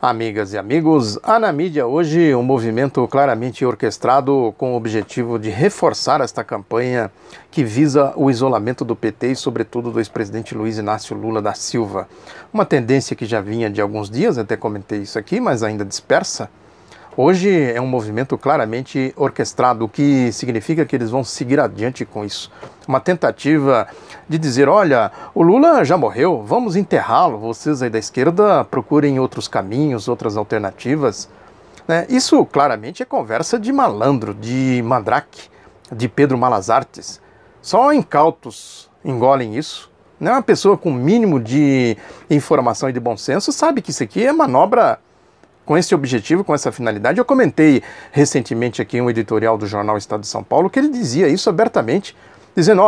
Amigas e amigos, há na mídia hoje um movimento claramente orquestrado com o objetivo de reforçar esta campanha que visa o isolamento do PT e, sobretudo, do ex-presidente Luiz Inácio Lula da Silva. Uma tendência que já vinha de alguns dias, até comentei isso aqui, mas ainda dispersa. Hoje é um movimento claramente orquestrado, o que significa que eles vão seguir adiante com isso. Uma tentativa de dizer, olha, o Lula já morreu, vamos enterrá-lo, vocês aí da esquerda procurem outros caminhos, outras alternativas. Isso claramente é conversa de malandro, de mandrake, de Pedro Malas Artes. Só incautos engolem isso. Uma pessoa com mínimo de informação e de bom senso sabe que isso aqui é manobra com esse objetivo, com essa finalidade. Eu comentei recentemente aqui um editorial do jornal Estado de São Paulo que ele dizia isso abertamente, dizendo,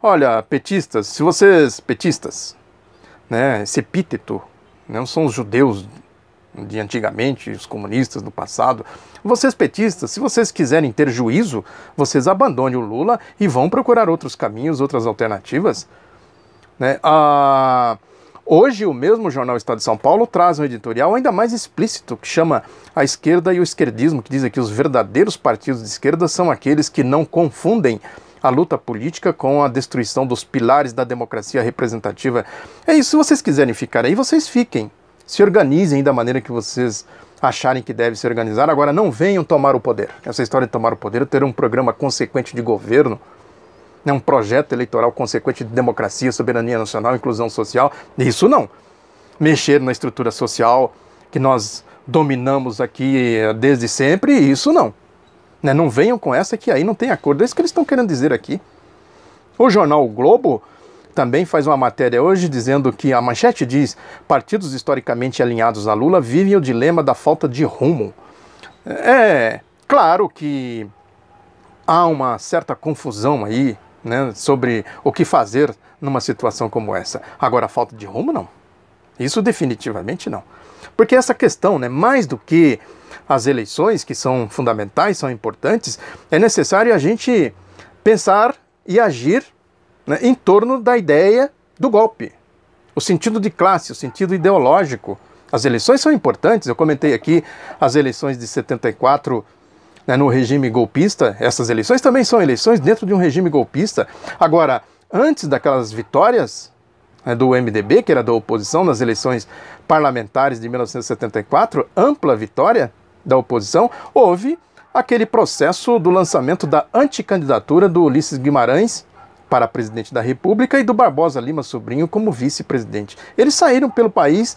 olha, petistas, se vocês, petistas, esse epíteto, não são os judeus de antigamente, os comunistas do passado, vocês petistas, se vocês quiserem ter juízo, vocês abandonem o Lula e vão procurar outros caminhos, outras alternativas. Hoje, o mesmo jornal Estado de São Paulo traz um editorial ainda mais explícito, que chama A Esquerda e o Esquerdismo, que diz que os verdadeiros partidos de esquerda são aqueles que não confundem a luta política com a destruição dos pilares da democracia representativa. É isso, se vocês quiserem ficar aí, vocês fiquem. Se organizem da maneira que vocês acharem que deve se organizar. Agora, não venham tomar o poder. Essa história de tomar o poder, ter um programa consequente de governo, um projeto eleitoral consequente de democracia, soberania nacional, inclusão social, isso não. Mexer na estrutura social que nós dominamos aqui desde sempre, isso não. Não venham com essa que aí não tem acordo. É isso que eles estão querendo dizer aqui. O jornal O Globo também faz uma matéria hoje dizendo que a manchete diz: partidos historicamente alinhados a Lula vivem o dilema da falta de rumo. É claro que há uma certa confusão aí, sobre o que fazer numa situação como essa. Agora, a falta de rumo, não. Isso definitivamente não. Porque essa questão, mais do que as eleições, que são fundamentais, são importantes, é necessário a gente pensar e agir em torno da ideia do golpe. O sentido de classe, o sentido ideológico. As eleições são importantes, eu comentei aqui as eleições de 74, no regime golpista. Essas eleições também são eleições dentro de um regime golpista. Agora, antes daquelas vitórias do MDB, que era da oposição, nas eleições parlamentares de 1974, ampla vitória da oposição, houve aquele processo do lançamento da anticandidatura do Ulisses Guimarães para presidente da República e do Barbosa Lima Sobrinho como vice-presidente. Eles saíram pelo país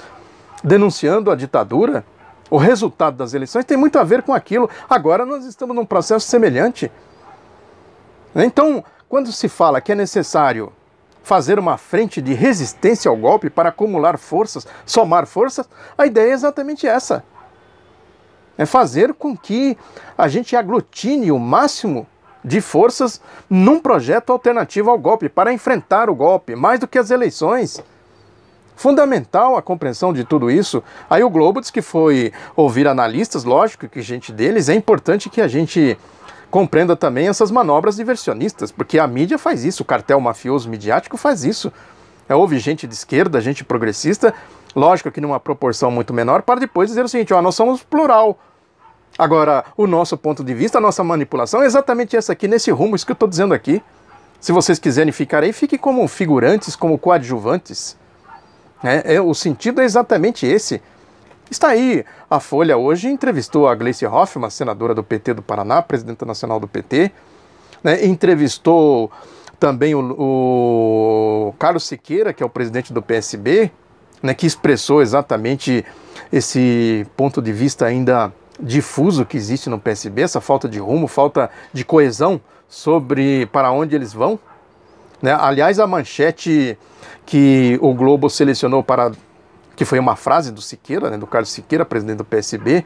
denunciando a ditadura. O resultado das eleições tem muito a ver com aquilo. Agora nós estamos num processo semelhante. Então, quando se fala que é necessário fazer uma frente de resistência ao golpe para acumular forças, somar forças, a ideia é exatamente essa. É fazer com que a gente aglutine o máximo de forças num projeto alternativo ao golpe, para enfrentar o golpe, mais do que as eleições. Fundamental a compreensão de tudo isso. Aí o Globo diz que foi ouvir analistas, lógico que gente deles, é importante que a gente compreenda também essas manobras diversionistas, porque a mídia faz isso, o cartel mafioso midiático faz isso. Houve gente de esquerda, gente progressista, lógico que numa proporção muito menor, para depois dizer o seguinte, nós somos plural. Agora, o nosso ponto de vista, a nossa manipulação é exatamente essa aqui, nesse rumo, isso que eu estou dizendo aqui. Se vocês quiserem ficar aí, fiquem como figurantes, como coadjuvantes. O sentido é exatamente esse. Está aí, a Folha hoje entrevistou a Gleice Hoffmann, senadora do PT do Paraná, presidenta nacional do PT, entrevistou também o Carlos Siqueira, que é o presidente do PSB, que expressou exatamente esse ponto de vista ainda difuso que existe no PSB, essa falta de rumo, falta de coesão sobre para onde eles vão. Aliás, a manchete que o Globo selecionou que foi uma frase do Siqueira, do Carlos Siqueira, presidente do PSB,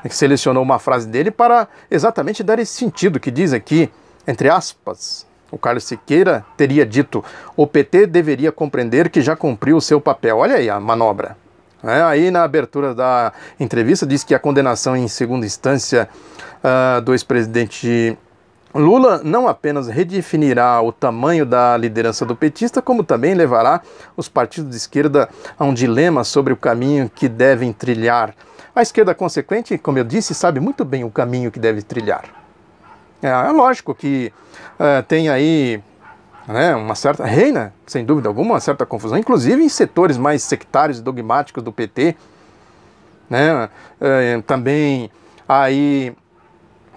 que selecionou uma frase dele para exatamente dar esse sentido, que diz aqui, entre aspas, o Carlos Siqueira teria dito: o PT deveria compreender que já cumpriu o seu papel. Olha aí a manobra. Aí na abertura da entrevista diz que a condenação em segunda instância do ex-presidente Lula não apenas redefinirá o tamanho da liderança do petista, como também levará os partidos de esquerda a um dilema sobre o caminho que devem trilhar. A esquerda consequente, como eu disse, sabe muito bem o caminho que deve trilhar. É lógico que tem aí uma certa reina, sem dúvida alguma, uma certa confusão, inclusive em setores mais sectários e dogmáticos do PT. Também aí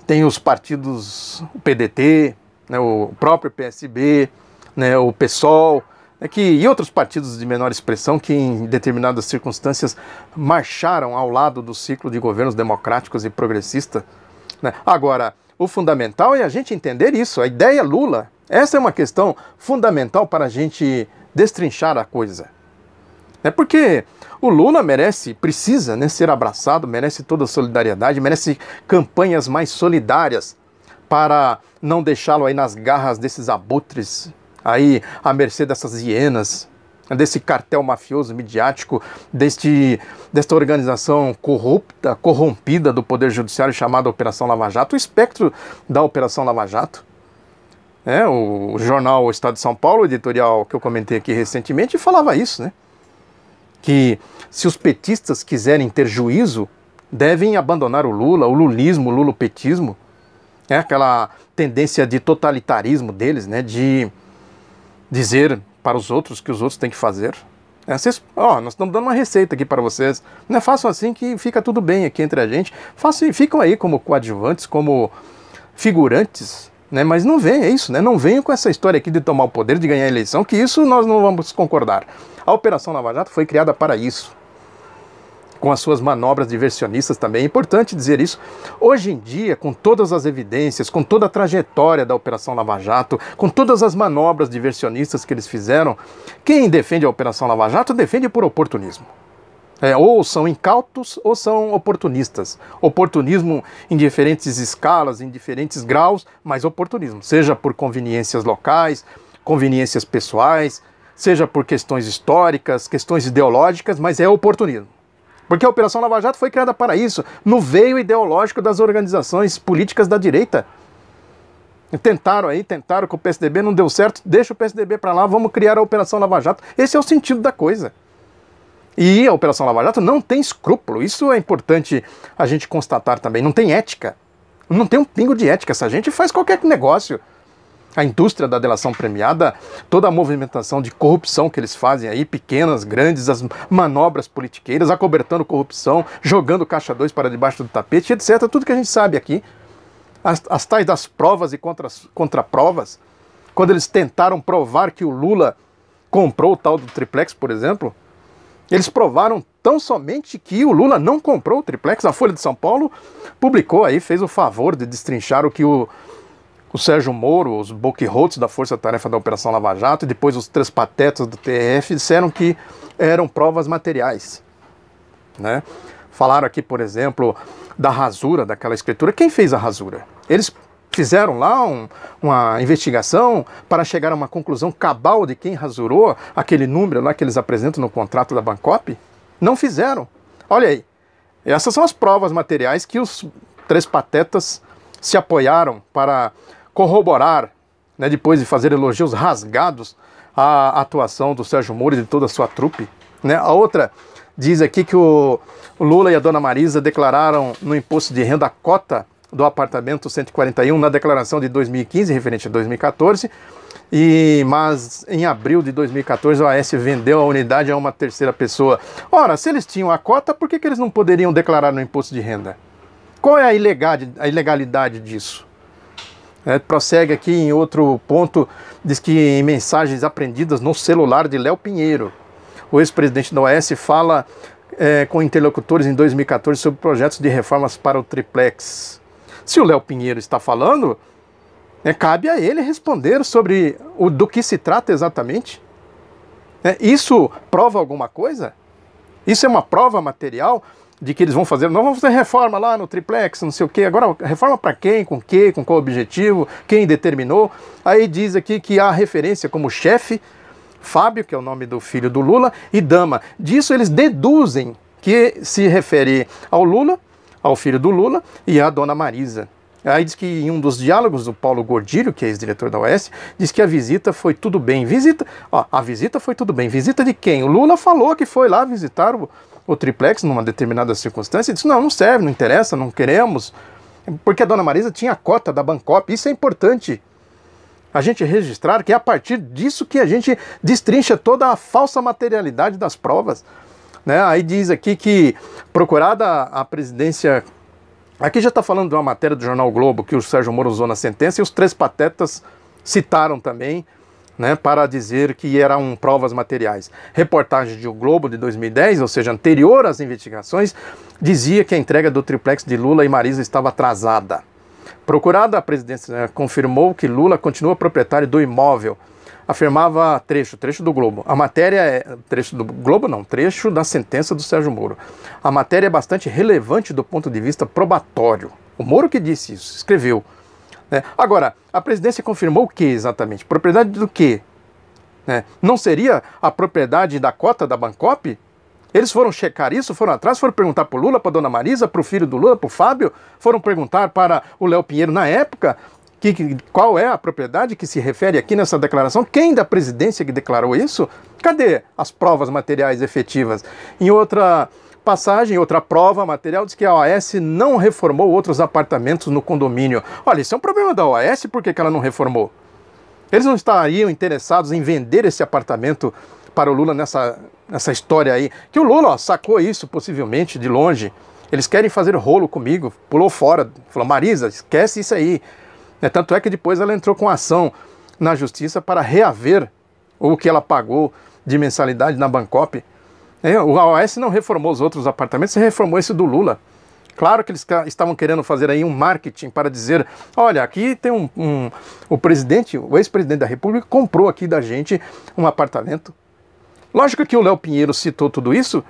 tem os partidos, o PDT, o próprio PSB, o PSOL, e outros partidos de menor expressão que em determinadas circunstâncias marcharam ao lado do ciclo de governos democráticos e progressistas. Agora, o fundamental é a gente entender isso, a ideia Lula. Essa é uma questão fundamental para a gente destrinchar a coisa. Porque o Lula precisa ser abraçado, merece toda a solidariedade, merece campanhas mais solidárias para não deixá-lo aí nas garras desses abutres, aí à mercê dessas hienas, desse cartel mafioso midiático, desta organização corrupta, corrompida do Poder Judiciário chamada Operação Lava Jato, o espectro da Operação Lava Jato. O jornal O Estado de São Paulo, o editorial que eu comentei aqui recentemente, falava isso, que se os petistas quiserem ter juízo, devem abandonar o Lula, o lulismo, o lulopetismo, aquela tendência de totalitarismo deles, de dizer para os outros que os outros têm que fazer. Nós estamos dando uma receita aqui para vocês, façam assim que fica tudo bem aqui entre a gente, ficam aí como coadjuvantes, como figurantes, mas não venham, é isso, não venham com essa história aqui de tomar o poder, de ganhar a eleição, que isso nós não vamos concordar. A Operação Lava Jato foi criada para isso, com as suas manobras diversionistas também. É importante dizer isso. Hoje em dia, com todas as evidências, com toda a trajetória da Operação Lava Jato, com todas as manobras diversionistas que eles fizeram, quem defende a Operação Lava Jato defende por oportunismo. Ou são incautos ou são oportunistas. Oportunismo em diferentes escalas, em diferentes graus, mas oportunismo. Seja por conveniências locais, conveniências pessoais, seja por questões históricas, questões ideológicas, mas é oportunismo. Porque a Operação Lava Jato foi criada para isso, no veio ideológico das organizações políticas da direita. Tentaram com o PSDB, não deu certo, deixa o PSDB para lá, vamos criar a Operação Lava Jato. Esse é o sentido da coisa. E a Operação Lava Jato não tem escrúpulo, isso é importante a gente constatar também, não tem ética. Não tem um pingo de ética, essa gente faz qualquer negócio. A indústria da delação premiada, toda a movimentação de corrupção que eles fazem aí, pequenas, grandes, as manobras politiqueiras, acobertando corrupção, jogando caixa 2 para debaixo do tapete, etc. Tudo que a gente sabe aqui. As tais das provas e contraprovas, quando eles tentaram provar que o Lula comprou o tal do triplex, por exemplo, eles provaram tão somente que o Lula não comprou o triplex. A Folha de São Paulo publicou aí, fez o favor de destrinchar o que o Sérgio Moro, os boquirotos da Força Tarefa da Operação Lava Jato e depois os três patetas do TRF disseram que eram provas materiais. Falaram aqui, por exemplo, da rasura daquela escritura. Quem fez a rasura? Eles fizeram lá uma investigação para chegar a uma conclusão cabal de quem rasurou aquele número lá que eles apresentam no contrato da Bancopp? Não fizeram. Olha aí, essas são as provas materiais que os três patetas se apoiaram para corroborar, depois de fazer elogios rasgados à atuação do Sérgio Moro e de toda a sua trupe. A outra diz aqui que o Lula e a dona Marisa declararam no imposto de renda a cota do apartamento 141 na declaração de 2015, referente a 2014, mas em abril de 2014 a OAS vendeu a unidade a uma terceira pessoa. Ora, se eles tinham a cota, por que eles não poderiam declarar no imposto de renda? Qual é a ilegalidade disso? Prossegue aqui em outro ponto, diz que em mensagens apreendidas no celular de Léo Pinheiro, o ex-presidente da OAS fala com interlocutores em 2014 sobre projetos de reformas para o triplex. Se o Léo Pinheiro está falando, cabe a ele responder sobre do que se trata exatamente. Isso prova alguma coisa? Isso é uma prova material de que eles vão fazer, nós vamos fazer reforma lá no triplex, não sei o quê. Agora, reforma para quem, com qual objetivo, quem determinou? Aí diz aqui que há referência como chefe, Fábio, que é o nome do filho do Lula, e Dama. Disso eles deduzem que se refere ao Lula, ao filho do Lula, e à dona Marisa. Aí diz que em um dos diálogos, o Paulo Gordilho, que é ex-diretor da OAS, diz que a visita foi tudo bem. A visita foi tudo bem. Visita de quem? O Lula falou que foi lá visitar o triplex numa determinada circunstância e disse, não serve, não interessa, não queremos, porque a dona Marisa tinha a cota da Bancop. Isso é importante a gente registrar, que é a partir disso que a gente destrincha toda a falsa materialidade das provas, né? Aí diz aqui que, procurada a presidência... Aqui já está falando de uma matéria do jornal o Globo que o Sérgio Moro usou na sentença, e os três patetas citaram também, né, para dizer que eram provas materiais. Reportagem de O Globo de 2010, ou seja, anterior às investigações, dizia que a entrega do triplex de Lula e Marisa estava atrasada. Procurada, a presidência confirmou que Lula continua proprietário do imóvel. Afirmava trecho do Globo. A matéria é... Trecho do Globo não, trecho da sentença do Sérgio Moro. A matéria é bastante relevante do ponto de vista probatório. O Moro que disse isso, escreveu. Né? Agora, a presidência confirmou o que exatamente? Propriedade do quê? Né? Não seria a propriedade da cota da Bancop? Eles foram checar isso, foram atrás, foram perguntar para o Lula, para a dona Marisa, para o filho do Lula, para o Fábio, foram perguntar para o Léo Pinheiro na época qual é a propriedade que se refere aqui nessa declaração, quem da presidência que declarou isso? Cadê as provas materiais efetivas? Em outra passagem, outra prova material, diz que a OAS não reformou outros apartamentos no condomínio. Olha, isso é um problema da OAS, por que ela não reformou? Eles não estariam interessados em vender esse apartamento para o Lula nessa história aí, que o Lula sacou isso possivelmente de longe. Eles querem fazer rolo comigo, pulou fora, falou, Marisa, esquece isso aí. Tanto é que depois ela entrou com ação na justiça para reaver o que ela pagou de mensalidade na Bancop. O OAS não reformou os outros apartamentos, reformou esse do Lula. Claro que eles estavam querendo fazer aí um marketing para dizer, olha, aqui tem o presidente, o ex-presidente da República comprou aqui da gente um apartamento. Lógico que o Léo Pinheiro citou tudo isso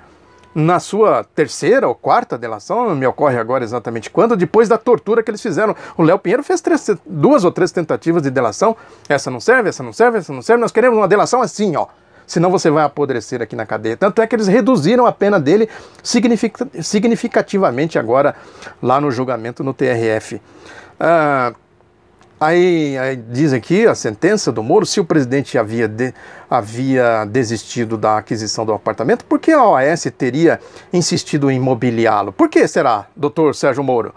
na sua terceira ou quarta delação, não me ocorre agora exatamente quando, depois da tortura que eles fizeram. O Léo Pinheiro fez 2 ou 3 tentativas de delação. Essa não serve, essa não serve, essa não serve. Nós queremos uma delação assim, ó. Senão você vai apodrecer aqui na cadeia. Tanto é que eles reduziram a pena dele significativamente agora lá no julgamento no TRF. Aí diz aqui a sentença do Moro, se o presidente havia desistido da aquisição do apartamento, por que a OAS teria insistido em mobiliá-lo? Por que será, doutor Sérgio Moro?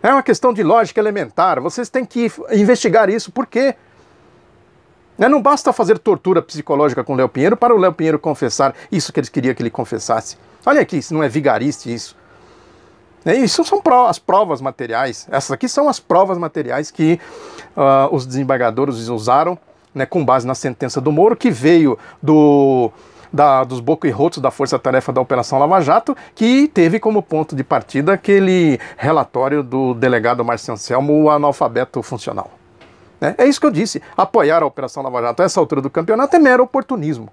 É uma questão de lógica elementar, vocês têm que investigar isso, por quê? Não basta fazer tortura psicológica com o Léo Pinheiro para o Léo Pinheiro confessar isso que eles queriam que ele confessasse. Olha aqui, isso não é vigarista isso. Isso são as provas materiais. Essas aqui são as provas materiais que os desembargadores usaram, né, com base na sentença do Moro, que veio dos boca-e-rotos da Força-Tarefa da Operação Lava Jato, que teve como ponto de partida aquele relatório do delegado Márcio Anselmo, o analfabeto funcional. É isso que eu disse. Apoiar a Operação Lava Jato a essa altura do campeonato é mero oportunismo.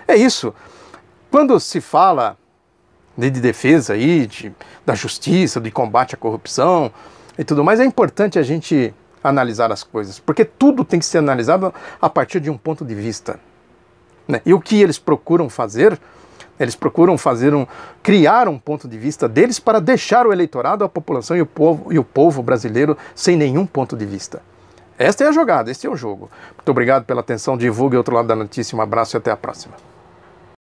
É isso. Quando se fala de defesa aí, da justiça, de combate à corrupção e tudo mais, é importante a gente analisar as coisas, porque tudo tem que ser analisado a partir de um ponto de vista. E o que eles procuram fazer? Eles procuram criar um ponto de vista deles para deixar o eleitorado, a população e o povo brasileiro sem nenhum ponto de vista. Esta é a jogada, este é o jogo. Muito obrigado pela atenção, divulgue Outro Lado da Notícia, um abraço e até a próxima.